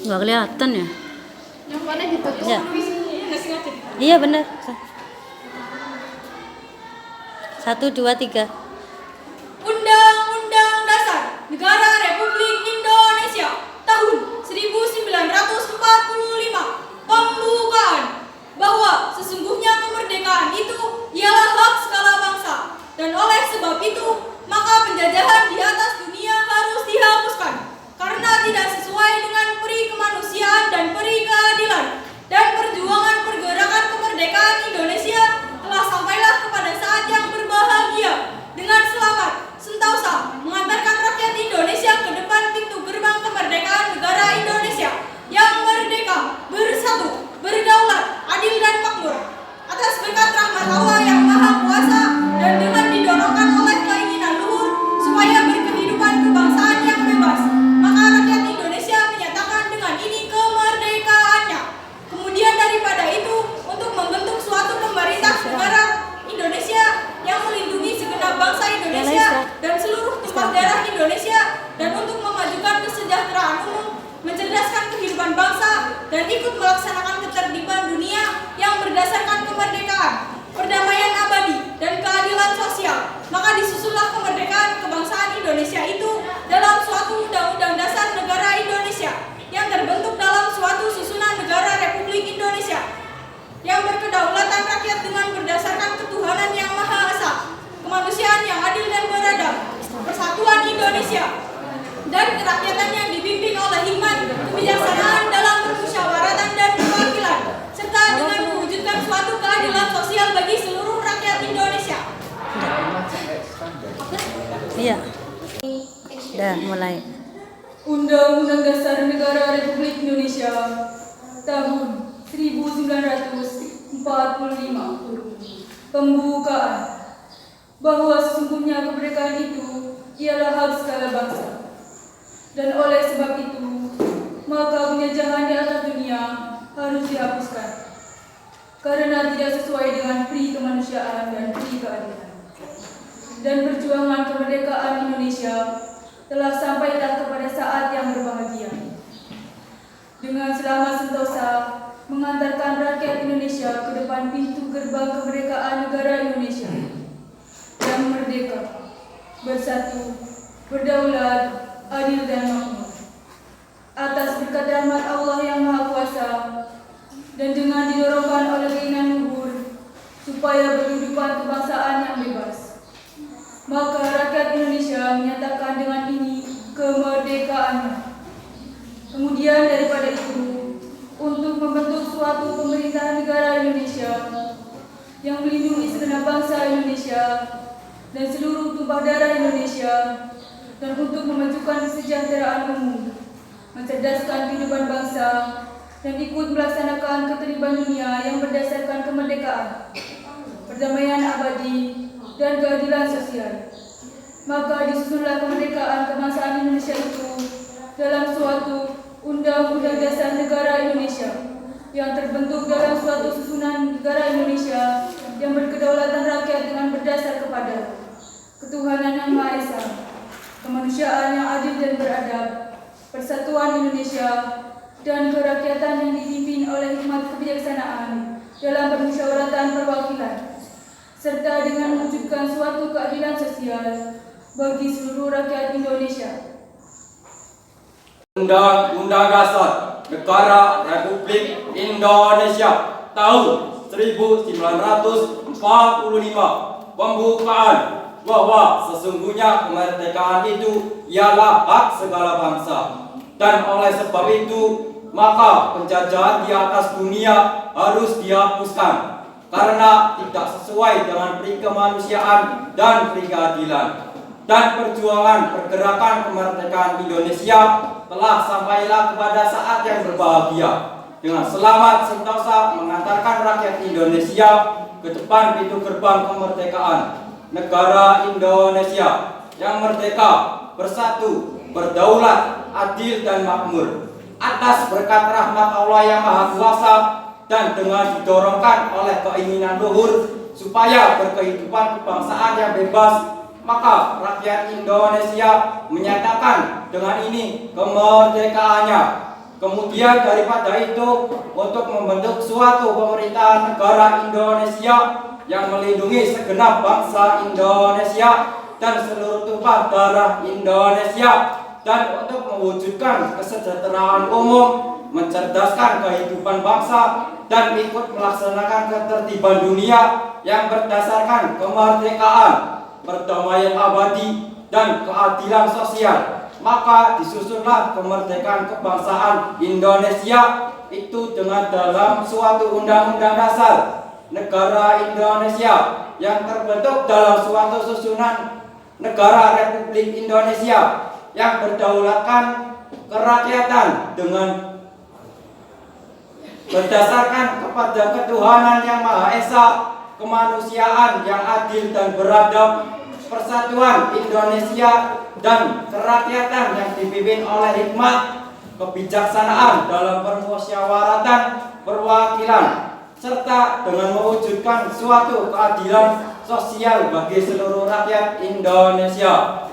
Nggak kelihatan ya? Yang mana ditutup? Ya. Iya benar. 1, 2, 3. Undang-Undang Dasar Negara Republik Indonesia tahun 1945 pembukaan bahwa sesungguhnya kemerdekaan itu ialah hak segala bangsa, dan oleh sebab itu maka penjajahan di atas dunia harus dihapuskan karena tidak sesuai dengan peri kemanusiaan dan peri keadilan, dan perjuangan pergerakan kemerdekaan Indonesia telah sampailah kepada saat yang berbahagia dengan selamat sentosa mengantarkan rakyat Indonesia ke depan pintu gerbang kemerdekaan negara Indonesia yang merdeka, bersatu, berdaulat, adil dan makmur. Atas berkat rahmat Allah yang Maha Kuasa dan dengan didorongkan oleh keinginan luhur supaya berkehidupan kebangsaan yang bebas, maka rakyat Indonesia menyatakan dengan ini kemerdekaannya. Kemudian daripada itu, untuk membentuk suatu pemerintah negara Indonesia yang melindungi segenap bangsa Indonesia dan seluruh tumpah darah Indonesia, dan untuk memajukan kesejahteraan umum, mencerdaskan kehidupan bangsa, dan ikut melaksanakan ketertiban dunia yang berdasarkan kemerdekaan, perdamaian abadi, dan keadilan sosial, maka disusullah kemerdekaan kebangsaan Indonesia itu dalam suatu undang-undang dasar negara Indonesia yang terbentuk dalam suatu susunan negara Republik Indonesia yang berkedaulatan rakyat dengan berdasarkan ketuhanan yang Maha Esa, kemanusiaan yang adil dan beradab, persatuan Indonesia, dan kerakyatan yang dipimpin oleh hikmat, kebijaksanaan dalam permusyawaratan dan perwakilan, serta dengan mewujudkan suatu keadilan sosial bagi seluruh rakyat Indonesia. Iya. Udah mulai. Undang-Undang Dasar Negara Republik Indonesia tahun 1945 pembukaan bahwa sesungguhnya kemerdekaan itu ialah hak segala bangsa, dan oleh sebab itu maka penjajahan di atas dunia harus dihapuskan karena tidak sesuai dengan peri kemanusiaan dan peri keadilan, dan perjuangan kemerdekaan Indonesia telah sampailah kepada saat yang berbahagia dengan selamat sentosa mengantarkan rakyat Indonesia ke depan pintu gerbang kemerdekaan negara Indonesia yang merdeka, bersatu, berdaulat, adil dan makmur. Atas berkat rahmat Allah yang Maha Kuasa dan dengan didorongkan oleh keinginan luhur supaya berkehidupan kebangsaan yang bebas, maka rakyat Indonesia menyatakan dengan ini kemerdekaannya. Kemudian daripada itu, untuk membentuk suatu pemerintahan negara Indonesia yang melindungi segenap bangsa Indonesia dan seluruh tumpah darah Indonesia, dan untuk memajukan kesejahteraan umum, mencerdaskan kehidupan bangsa, dan ikut melaksanakan ketertiban dunia yang berdasarkan kemerdekaan, perdamaian abadi, dan keadilan sosial, maka disusunlah kemerdekaan kebangsaan Indonesia itu dalam suatu Undang-Undang Dasar Negara Indonesia yang terbentuk dalam suatu susunan negara Indonesia yang berkedaulatan rakyat dengan berdasar kepada ketuhanan yang Maha Esa, kemanusiaan yang adil dan beradab, persatuan Indonesia, dan kerakyatan yang dipimpin oleh hikmat kebijaksanaan dalam permusyawaratan perwakilan, serta dengan mewujudkan suatu keadilan sosial bagi seluruh rakyat Indonesia. Undang-Undang Dasar Negara Republik Indonesia tahun 1945 pembukaan bahwa sesungguhnya kemerdekaan itu ialah hak segala bangsa, dan oleh sebab itu maka penjajahan di atas dunia harus dihapuskan karena tidak sesuai dengan peri kemanusiaan dan peri keadilan, dan perjuangan pergerakan kemerdekaan Indonesia telah sampailah kepada saat yang berbahagia dengan selamat sentosa mengantarkan rakyat Indonesia ke depan pintu gerbang kemerdekaan negara Indonesia yang merdeka, bersatu, berdaulat, adil dan makmur. Atas berkat rahmat Allah yang Maha Kuasa dan dengan didorongkan oleh keinginan luhur supaya berkehidupan kebangsaan yang bebas, maka rakyat Indonesia menyatakan dengan ini kemerdekaannya. Kemudian daripada itu, untuk membentuk suatu pemerintahan negara Indonesia yang melindungi segenap bangsa Indonesia dan seluruh tumpah darah Indonesia, dan untuk mewujudkan kesejahteraan umum, mencerdaskan kehidupan bangsa, dan ikut melaksanakan ketertiban dunia yang berdasarkan kemerdekaan, perdamaian abadi, dan keadilan sosial. Maka disusunlah kemerdekaan kebangsaan Indonesia itu dengan dalam suatu undang-undang dasar negara Indonesia yang terbentuk dalam suatu susunan negara Republik Indonesia yang berdaulatkan kerakyatan dengan berdasarkan kepada ketuhanan yang Maha Esa, kemanusiaan yang adil dan beradab, persatuan Indonesia, dan kerakyatan yang dipimpin oleh hikmat, kebijaksanaan dalam permusyawaratan perwakilan, serta dengan mewujudkan suatu keadilan sosial bagi seluruh rakyat Indonesia.